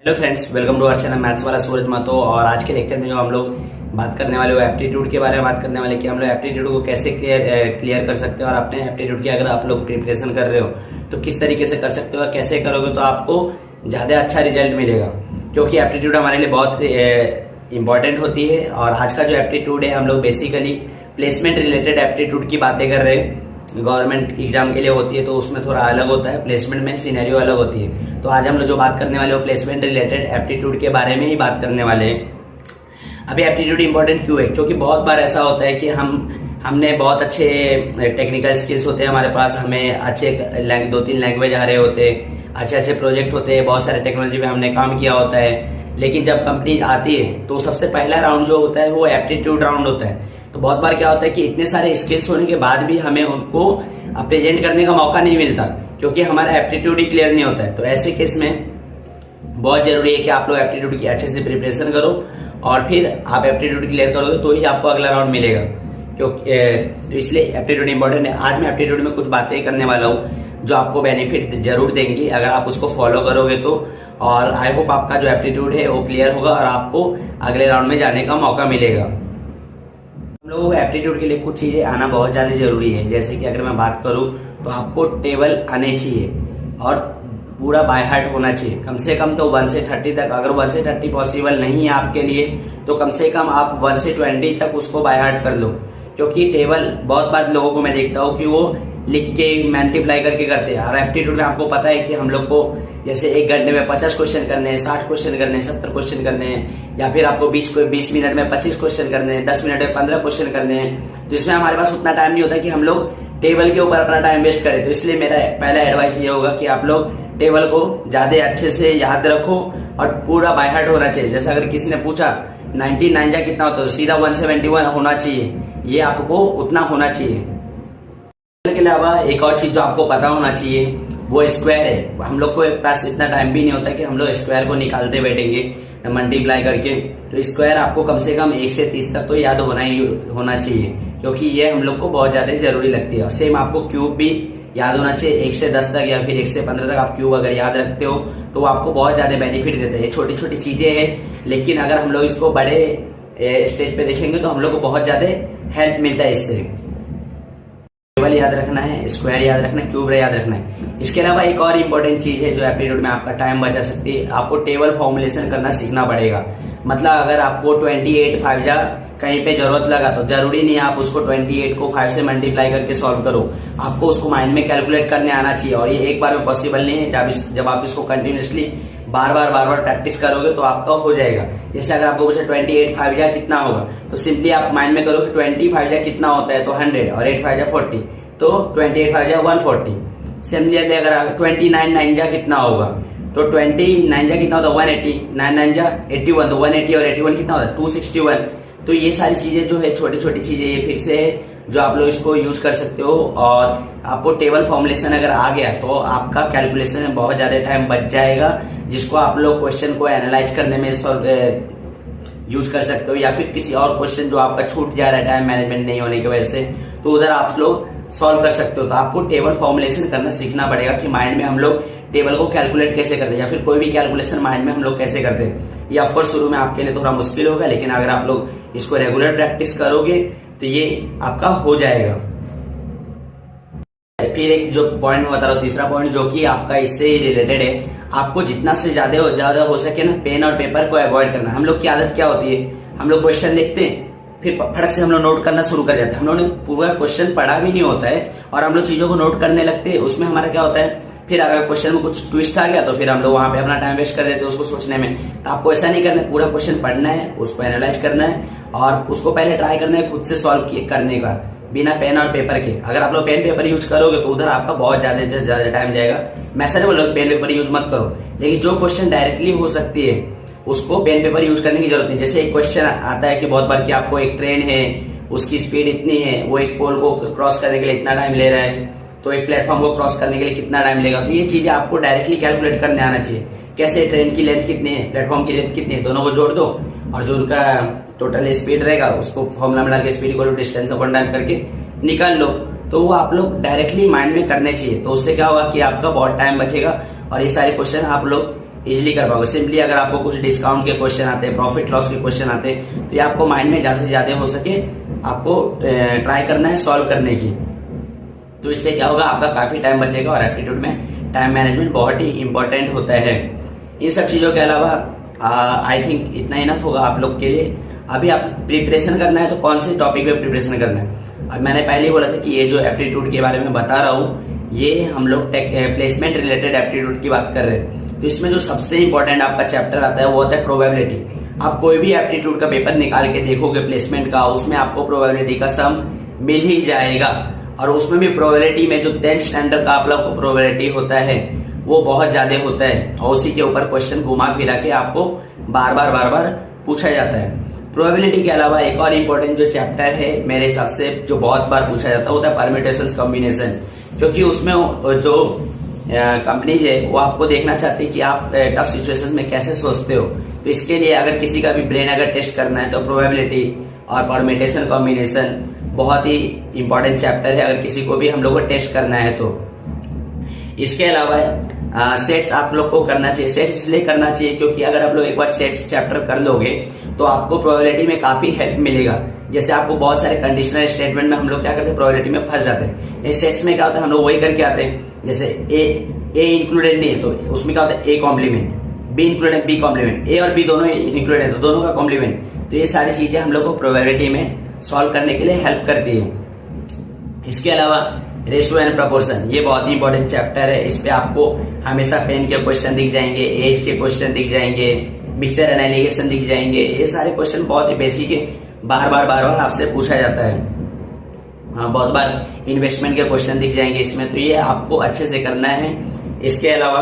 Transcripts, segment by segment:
Hello friends, welcome to our channel maths वाला सूरज महतो। और आज के लेक्चर में जो हम लोग बात करने वाले वो एप्टीट्यूड के बारे में बात करने वाले कि हम लोग एप्टीट्यूड को कैसे क्लियर कर सकते हो। और अपने एप्टीट्यूड की अगर आप लोग प्रिपरेशन कर रहे हो तो किस तरीके से कर सकते हो, कैसे करोगे तो आपको ज्यादा अच्छा रिजल्ट मिलेगा, क्योंकि एप्टीट्यूड हमारे लिए बहुत इंपॉर्टेंट होती है। और आज का जो एप्टीट्यूड है हम लोग बेसिकली प्लेसमेंट रिलेटेड एप्टीट्यूड की बातें कर रहे हैं। गवर्नमेंट एग्जाम के लिए होती है तो उसमें थोड़ा अलग होता है, प्लेसमेंट में सिनेरियो अलग होती है। तो आज हम लोग जो बात करने वाले हो प्लेसमेंट रिलेटेड एप्टीट्यूड के बारे में ही बात करने वाले हैं। अभी एप्टीट्यूड इंपॉर्टेंट क्यों है? क्योंकि बहुत बार ऐसा होता है कि हमने बहुत अच्छे टेक्निकल स्किल्स होते हैं हमारे पास, हमें अच्छे 2-3 लैंग्वेज आ रहे होते हैं, अच्छे प्रोजेक्ट होते हैं, बहुत सारे टेक्नोलॉजी पे हमने काम किया होता है। लेकिन जब कंपनी आती है तो सबसे पहला राउंड जो होता है वो एप्टीट्यूड राउंड होता है। तो बहुत बार क्या होता है कि इतने सारे स्किल्स होने के बाद भी हमें उनको प्रेजेंट करने का मौका नहीं मिलता, क्योंकि हमारा एप्टीट्यूड ही क्लियर नहीं होता है। तो ऐसे केस में बहुत जरूरी है कि आप लोग एप्टीट्यूड की अच्छे से प्रिपरेशन करो और फिर आप एप्टीट्यूड क्लियर करोगे तो ही आपको अगला राउंड मिलेगा, क्योंकि तो इसलिए एप्टीट्यूड इंपॉर्टेंट है। आज मैं एप्टीट्यूड में कुछ बातें करने वाला हूँ जो आपको बेनिफिट जरूर देंगी अगर आप उसको फॉलो करोगे तो। और आई होप आपका जो एप्टीट्यूड है वो क्लियर होगा और आपको अगले राउंड में जाने का मौका मिलेगा। हम लोगों को एप्टीट्यूड के लिए कुछ चीजें आना बहुत ज्यादा जरूरी है। जैसे कि अगर मैं बात करूं तो आपको टेबल आने चाहिए और पूरा बाय हार्ट होना चाहिए, कम से कम तो 1 से 30 तक। अगर 1 से 30 पॉसिबल नहीं है आपके लिए तो कम से कम आप 1 से 20 तक उसको बाय हार्ट कर लो, क्योंकि टेबल बहुत बार लोगों को मैं देखता हूँ कि वो लिख के मल्टीप्लाई करके करते हैं। और एप्टीट्यूड में आपको पता है कि हम लोग को जैसे 1 घंटे में 50 क्वेश्चन करने हैं, 60 क्वेश्चन करने हैं, 70 क्वेश्चन करने हैं, या फिर आपको 20 मिनट में 25 क्वेश्चन करने हैं, 10 मिनट में 15 क्वेश्चन करने हैं। जिसमें हमारे पास उतना टाइम नहीं होता कि हम लोग टेबल के ऊपर अपना टाइम वेस्ट करें। तो इसलिए मेरा पहला एडवाइस ये होगा कि आप लोग टेबल को ज्यादा अच्छे से याद रखो और पूरा बाय हार्ट होना चाहिए। जैसे अगर किसी ने पूछा 99 जा कितना होता है तो सीधा 171 होना चाहिए, ये आपको उतना होना चाहिए। के अलावा एक और चीज जो आपको पता होना चाहिए वो स्क्वायर है। हम लोग को पास इतना टाइम भी नहीं होता कि हम लोग स्क्वायर को निकालते बैठेंगे मल्टीप्लाई करके। तो स्क्वायर आपको कम से कम 1 से 30 तक तो याद होना चाहिए, क्योंकि ये हम लोग को बहुत ज्यादा जरूरी लगती है। और सेम आपको क्यूब भी याद होना चाहिए 1 से 10 तक या फिर 1 से 15 तक। आप क्यूब अगर याद रखते हो तो आपको बहुत ज्यादा बेनिफिट देते हैं। छोटी छोटी चीजें हैं, लेकिन अगर हम लोग इसको बड़े स्टेज पे देखेंगे तो हम लोग को बहुत ज्यादा हेल्प मिलता है इससे। टेबल याद रखना है, स्क्वायर याद रखना है, क्यूब याद रखना है। इसके अलावा एक और इम्पोर्टेंट चीज है जो एप्टीट्यूड में आपका टाइम बचा सकती है, आपको टेबल फॉर्मुलेशन करना सीखना पड़ेगा। मतलब अगर आपको 28 5 जा कहीं पे जरूरत लगा तो जरूरी नहीं आप उसको 28 को 5 से मल्टीप्लाई करके सॉल्व करो, आपको उसको माइंड में कैलकुलेट करने आना चाहिए। और ये एक बार में पॉसिबल नहीं है, जब आप इसको कंटिन्यूसली बार बार प्रैक्टिस करोगे तो आपका हो जाएगा। जैसे अगर आपको पूछे 28 5 जा कितना होगा तो सिंपली आप माइंड में करो कि 20 5 जा कितना होता है तो 100 और 8 5 जा 40, तो 28 5 जा 140। सिमिलरली अगर 29 9 जा कितना होगा तो 29 जा कितना होता है 180, 9 9 जा 81, तो 180 और 81 कितना होता है 261। तो ये सारी चीजें जो है छोटी छोटी चीजें ये फिर से है जो आप लोग इसको यूज कर सकते हो। और आपको टेबल फॉर्मुलेशन अगर आ गया तो आपका कैलकुलेशन में बहुत ज्यादा टाइम बच जाएगा, जिसको आप लोग क्वेश्चन को एनालाइज करने में यूज कर सकते हो, या फिर किसी और क्वेश्चन जो आपका छूट जा रहा है टाइम मैनेजमेंट नहीं होने की वजह से, तो उधर आप लोग सॉल्व कर सकते हो। तो आपको टेबल फॉर्मुलेशन करना सीखना पड़ेगा कि माइंड में हम लोग टेबल को कैलकुलेट कैसे करते हैं, या फिर कोई भी कैलकुलेशन माइंड में हम लोग कैसे करते हैं। ये ऑफकोर्स शुरू में आपके लिए थोड़ा मुश्किल होगा, लेकिन अगर आप लोग इसको रेगुलर प्रैक्टिस करोगे तो ये आपका हो जाएगा। फिर एक जो पॉइंट मैं बता रहा हूँ, तीसरा पॉइंट जो कि आपका इससे ही रिलेटेड है, आपको जितना से ज्यादा हो सके ना पेन और पेपर को अवॉइड करना। हम लोग की आदत क्या होती है, हम लोग क्वेश्चन देखते हैं फिर फटक से हम लोग नोट करना शुरू कर जाते हैं। हम लोगों ने पूरा क्वेश्चन पढ़ा भी नहीं होता है और हम लोग चीजों को नोट करने लगते हैं। उसमें हमारा क्या होता है, फिर अगर क्वेश्चन में कुछ ट्विस्ट आ गया तो फिर हम लोग वहां पे अपना टाइम वेस्ट कर देते हैं उसको सोचने में। तो आपको ऐसा नहीं करना है, पूरा क्वेश्चन पढ़ना है, उसको एनालाइज करना है और उसको पहले ट्राई करना है खुद से सॉल्व करने का, बिना पेन और पेपर के। अगर आप लोग पेन पेपर यूज करोगे तो उधर आपका बहुत ज्यादा टाइम जाएगा। मैं ऐसा नहीं बोल रहा पेन पेपर यूज मत करो, लेकिन जो क्वेश्चन डायरेक्टली हो सकती है उसको पेन पेपर यूज करने की जरूरत नहीं। जैसे एक क्वेश्चन आता है कि बहुत बार कि आपको एक ट्रेन है, उसकी स्पीड इतनी है, वो एक पोल को क्रॉस करने के लिए इतना टाइम ले रहा है, तो एक प्लेटफॉर्म को क्रॉस करने के लिए कितना टाइम लेगा। तो ये चीजें आपको डायरेक्टली कैलकुलेट करने आना चाहिए। कैसे, ट्रेन की लेंथ कितनी है, प्लेटफॉर्म की लेंथ कितनी है, दोनों को जोड़ दो और जो उनका टोटल स्पीड रहेगा उसको फॉर्मूला में डाल के स्पीड को डिस्टेंस अपॉन टाइम करके निकाल लो। तो वो आप लोग डायरेक्टली माइंड में करने चाहिए। तो उससे क्या होगा कि आपका बहुत टाइम बचेगा और ये सारे क्वेश्चन आप लोग इजीली कर पाओगे। सिंपली अगर आपको कुछ डिस्काउंट के क्वेश्चन आते हैं, प्रॉफिट लॉस के क्वेश्चन आते हैं, तो ये आपको माइंड में ज्यादा से ज्यादा हो सके आपको ट्राई करना है सॉल्व करने की। तो इससे क्या होगा, आपका काफी टाइम बचेगा। और एप्टीट्यूड में टाइम मैनेजमेंट बहुत ही इंपॉर्टेंट होता है। इन सब चीजों के अलावा आई थिंक इतना इनफ होगा आप लोग के लिए। अभी आप प्रिपरेशन करना है तो कौन से टॉपिक पे प्रिपरेशन करना है। अब मैंने पहले ही बोला था कि ये जो एप्टीट्यूड के बारे में बता रहा हूँ, ये हम लोग प्लेसमेंट रिलेटेड एप्टीट्यूड की बात कर रहे हैं। तो इसमें जो सबसे इंपॉर्टेंट आपका चैप्टर आता है वो होता है प्रोबेबिलिटी। आप कोई भी एप्टीट्यूड का पेपर निकाल के देखोगे प्लेसमेंट का, उसमें आपको प्रोबेबिलिटी का सम मिल ही जाएगा। और उसमें भी प्रोबेबिलिटी में जो 10th स्टैंडर्ड का आप लोग को प्रोबेबिलिटी होता है वो बहुत ज्यादा होता है, और उसी के ऊपर क्वेश्चन घुमा फिरा के आपको बार बार पूछा जाता है। प्रोबेबिलिटी के अलावा एक और इम्पोर्टेंट जो चैप्टर है मेरे हिसाब से जो बहुत बार पूछा जाता है होता है परम्यूटेशंस कॉम्बिनेशन, क्योंकि उसमें जो कंपनीज है वो आपको देखना चाहती है कि आप टफ सिचुएशंस में कैसे सोचते हो। तो इसके लिए अगर किसी का भी ब्रेन अगर टेस्ट करना है तो प्रोबेबिलिटी और परम्यूटेशन कॉम्बिनेशन बहुत ही इंपॉर्टेंट चैप्टर है, अगर किसी को भी हम लोग को टेस्ट करना है तो। इसके अलावा सेट्स आप लोग को करना चाहिए। सेट्स इसलिए करना चाहिए क्योंकि अगर आप लोग एक बार सेट्स चैप्टर कर लोगे तो आपको प्रोबेबिलिटी में काफी हेल्प मिलेगा। जैसे आपको बहुत सारे कंडीशनल स्टेटमेंट में हम लोग क्या करते हैं, प्रोबेबिलिटी में फंस जाते हैं। इस सेट्स में क्या होता है, हम लोग वही करके आते हैं। जैसे ए इंक्लूडेड नहीं है तो उसमें क्या होता है, A complement, B included B complement, A और बी दोनों इंक्लूडेड है तो दोनों का कॉम्प्लीमेंट। तो ये सारी चीजें हम लोग को प्रोबेबिलिटी में सॉल्व करने के लिए हेल्प करती है। इसके अलावा रेशियो एंड प्रपोर्शन, ये बहुत ही इंपॉर्टेंट चैप्टर है। इस पे आपको हमेशा पेन के क्वेश्चन दिख जाएंगे, एज के क्वेश्चन दिख जाएंगे, मिक्सचर एनालिसिस दिख जाएंगे। ये सारे क्वेश्चन बहुत ही बेसिक है, बार बार आपसे पूछा जाता है। हाँ, बहुत बार इन्वेस्टमेंट के क्वेश्चन दिख जाएंगे इसमें, तो ये आपको अच्छे से करना है। इसके अलावा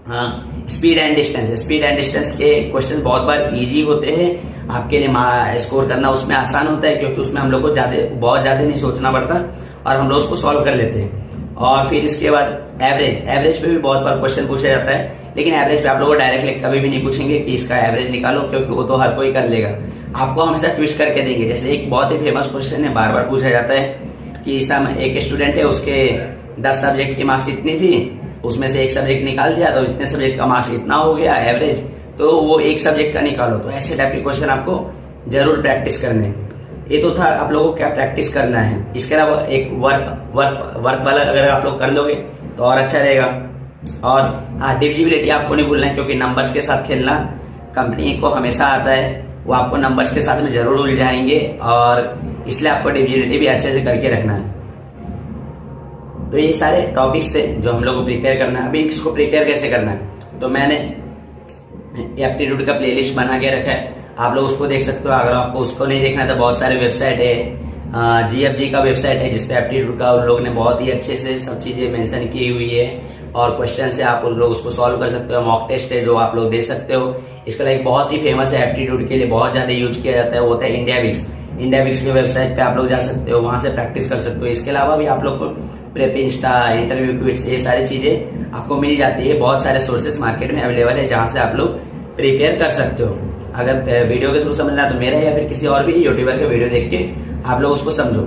हाँ, स्पीड एंड डिस्टेंस के क्वेश्चन बहुत बार इजी होते हैं आपके लिए। स्कोर करना उसमें आसान होता है क्योंकि उसमें हम लोग को बहुत ज्यादा नहीं सोचना पड़ता और हम लोग उसको सॉल्व कर लेते हैं। और फिर इसके बाद एवरेज पे भी बहुत बार क्वेश्चन पूछा जाता है, लेकिन एवरेज पे आप लोग को डायरेक्टली कभी भी नहीं पूछेंगे कि इसका एवरेज निकालो, क्योंकि वो तो हर कोई कर लेगा। आपको हमेशा ट्विस्ट करके देंगे। जैसे एक बहुत ही फेमस क्वेश्चन है, बार बार पूछा जाता है कि एक स्टूडेंट है, उसके 10 सब्जेक्ट की मार्क्स इतनी थी, उसमें से एक सब्जेक्ट निकाल दिया तो इतने सब्जेक्ट का मार्क्स इतना हो गया एवरेज, तो वो एक सब्जेक्ट का निकालो। तो ऐसे टाइप के क्वेश्चन आपको जरूर प्रैक्टिस करने। ये तो था आप लोगों को क्या प्रैक्टिस करना है। इसके अलावा एक वर्क वाला अगर आप लोग कर लोगे तो और अच्छा रहेगा। और हाँ, डिविजिबिलिटी आपको नहीं भूलना है, क्योंकि नंबर्स के साथ खेलना कंपनी को हमेशा आता है, वो आपको नंबर्स के साथ में जरूर उलझाएंगे, और इसलिए आपको डिविजिबिलिटी भी अच्छे से करके रखना है। तो ये सारे टॉपिक्स थे जो हम लोग को प्रिपेयर करना है। अभी इसको प्रिपेयर कैसे करना है, तो मैंने एप्टीट्यूड का प्लेलिस्ट बना के रखा है, आप लोग उसको देख सकते हो। अगर आपको उसको नहीं देखना है तो बहुत सारे वेबसाइट है, GFG का वेबसाइट है जिसपे एप्टीट्यूड का उन लोग ने बहुत ही अच्छे से सब चीजें मेंशन की हुई है, और क्वेश्चन से आप उन लोग उसको सॉल्व कर सकते हो। मॉक टेस्ट है जो आप लोग दे सकते हो। इसका एक बहुत ही फेमस है एप्टीट्यूड के लिए, बहुत ज्यादा यूज किया जाता है, वो होता है इंडिया विक्स के वेबसाइट पे आप लोग जा सकते हो, वहां से प्रैक्टिस कर सकते हो। इसके अलावा भी आप लोग को प्रेप इंस्टा, इंटरव्यू क्विट्स, ये सारी चीजें आपको मिल जाती है। बहुत सारे सोर्सेस मार्केट में अवेलेबल है जहां से आप लोग प्रिपेयर कर सकते हो। अगर वीडियो के थ्रू समझना तो मेरा या फिर किसी और भी यूट्यूबर का वीडियो देख के आप लोग उसको समझो।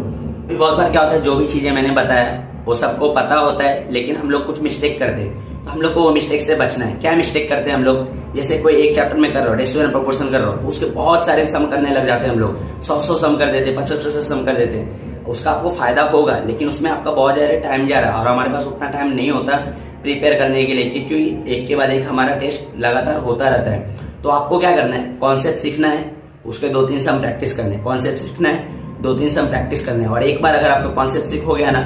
बहुत बार क्या होता है, जो भी चीजें मैंने बताया वो सबको पता होता है, लेकिन हम लोग कुछ मिस्टेक करते हैं, तो हम लोग को वो मिस्टेक से बचना है। क्या मिस्टेक करते हैं हम लोग, जैसे कोई एक चैप्टर में कर रहा हो, रेशियो एंड प्रोपोर्शन कर रहा हो, तो उसके बहुत सारे सम करने लग जाते हैं हम लोग, 100 सम कर देते, 50 सम कर देते। उसका आपको फायदा होगा, लेकिन उसमें आपका बहुत ज्यादा टाइम जा रहा है, और हमारे पास उतना टाइम नहीं होता प्रिपेयर करने के लिए, क्योंकि एक के बाद एक हमारा टेस्ट लगातार होता रहता है। तो आपको क्या करना है, कॉन्सेप्ट सीखना है, उसके 2-3 सम प्रैक्टिस करने, कॉन्सेप्ट सीखना है, 2-3 सम प्रैक्टिस करने। और एक बार अगर आपको कॉन्सेप्ट सीख हो गया ना,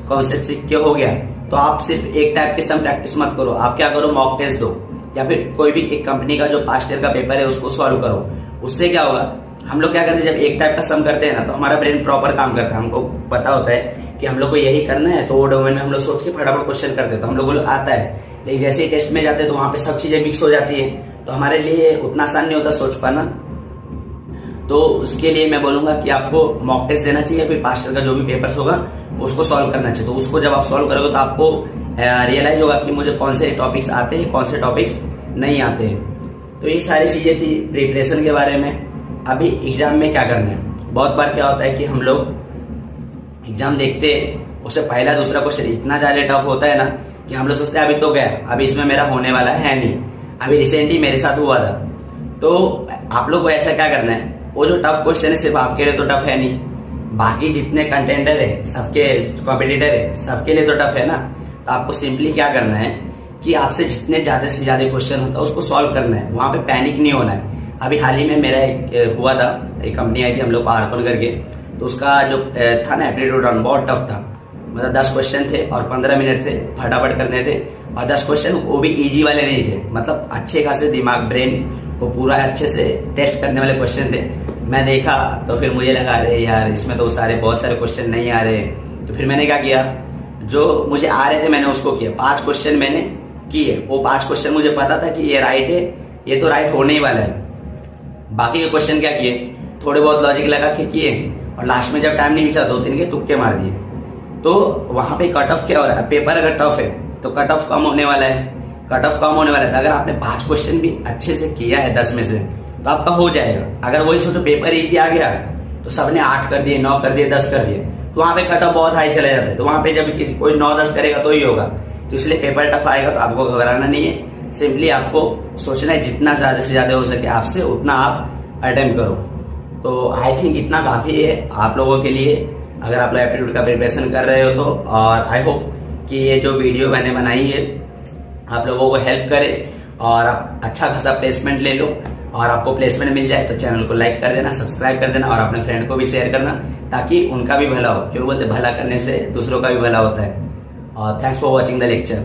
कॉन्सेप्ट सीख के हो गया, तो आप सिर्फ एक टाइप के सम प्रैक्टिस मत करो, आप क्या करो, मॉक टेस्ट दो, या फिर कोई भी एक कंपनी का जो पास्ट ईयर का पेपर है उसको सॉल्व करो। उससे क्या होगा, हम लोग क्या करते हैं, जब एक टाइप का सम करते हैं ना, तो हमारा ब्रेन प्रॉपर काम करता है, हमको पता होता है कि हम लोग को यही करना है, तो वो डोमेन में हम लोग सोच के फटाफट क्वेश्चन करते हैं, तो हम लोग को आता है। लेकिन जैसे ही टेस्ट में जाते हैं तो वहां पे सब चीजें मिक्स हो जाती है, तो हमारे लिए उतना आसान नहीं होता सोच पाना। तो उसके लिए मैं बोलूंगा कि आपको मॉक टेस्ट देना चाहिए, फिर पास्ट ईयर का जो भी पेपर्स होगा उसको सॉल्व करना चाहिए। तो उसको जब आप सॉल्व करोगे तो आपको रियलाइज होगा कि मुझे कौन से टॉपिक्स आते हैं, कौन से टॉपिक्स नहीं आते हैं। तो ये सारी चीजें थी प्रिपरेशन के बारे में। अभी एग्जाम में क्या करना है, बहुत बार क्या होता है कि हम लोग एग्जाम देखते हैं, उससे पहला दूसरा क्वेश्चन इतना ज्यादा टफ होता है ना कि हम लोग सोचते हैं अभी तो गया, अभी इसमें मेरा होने वाला है नहीं, अभी रिसेंटली मेरे साथ हुआ था। तो आप लोग को ऐसा क्या करना है, वो जो टफ क्वेश्चन है सिर्फ आपके लिए तो टफ है नहीं, बाकी जितने कंटेंडर है, सबके कॉम्पिटिटर है, सबके लिए तो टफ है ना। तो आपको सिंपली क्या करना है कि आपसे जितने ज्यादा से ज्यादा क्वेश्चन होता है उसको सॉल्व करना है, वहां पे पैनिक नहीं होना है। अभी हाल ही में मेरा एक हुआ था, एक कंपनी आई थी हम लोग को आरकोन करके, तो उसका जो था ना एप्टीट्यूड राउंड बहुत टफ था। मतलब 10 क्वेश्चन थे और 15 मिनट थे, फटाफट करने थे। और 10 क्वेश्चन वो भी इजी वाले नहीं थे, मतलब अच्छे खासे दिमाग ब्रेन को पूरा अच्छे से टेस्ट करने वाले क्वेश्चन थे। मैं देखा तो फिर मुझे लगा अरे यार इसमें तो बहुत सारे क्वेश्चन नहीं आ रहे। तो फिर मैंने क्या किया, जो मुझे आ रहे थे मैंने उसको किया। 5 क्वेश्चन मैंने किए, वो 5 क्वेश्चन मुझे पता था कि ये राइट है, ये तो राइट होने ही वाला है। बाकी के क्वेश्चन क्या किए, थोड़े बहुत लॉजिक लगा के किए, और लास्ट में जब टाइम नहीं बचा 2-3 के तुक्के मार दिए। तो वहां पे कट ऑफ क्या हो रहा है, पेपर अगर टफ है तो कट ऑफ कम होने वाला है, कट ऑफ कम होने वाला है। अगर आपने 5 क्वेश्चन भी अच्छे से किया है 10 में से तो आपका हो जाएगा। अगर वही सोचो पेपर इजी आ गया तो सबने 8 कर दिए, 9 कर दिए, 10 कर दिए, तो वहां पे कट ऑफ बहुत हाई चले जाता है। तो वहां पे जब किसी कोई 9-10 करेगा तो ही होगा। तो इसलिए पेपर टफ आएगा तो आपको घबराना नहीं है, सिंपली आपको सोचना है जितना ज्यादा से ज्यादा हो सके आपसे उतना आप अटेम्प्ट करो। तो आई थिंक इतना काफी है आप लोगों के लिए अगर आप लोग एप्टीट्यूड का प्रिपरेशन कर रहे हो तो। और आई होप कि ये जो वीडियो मैंने बनाई है आप लोगों को हेल्प करे और आप अच्छा खासा प्लेसमेंट ले लो, और आपको प्लेसमेंट मिल जाए तो चैनल को लाइक कर देना, सब्सक्राइब कर देना, और अपने फ्रेंड को भी शेयर करना ताकि उनका भी भला हो। क्यों बोलते भला करने से दूसरों का भी भला होता है। और thanks for watching the lecture.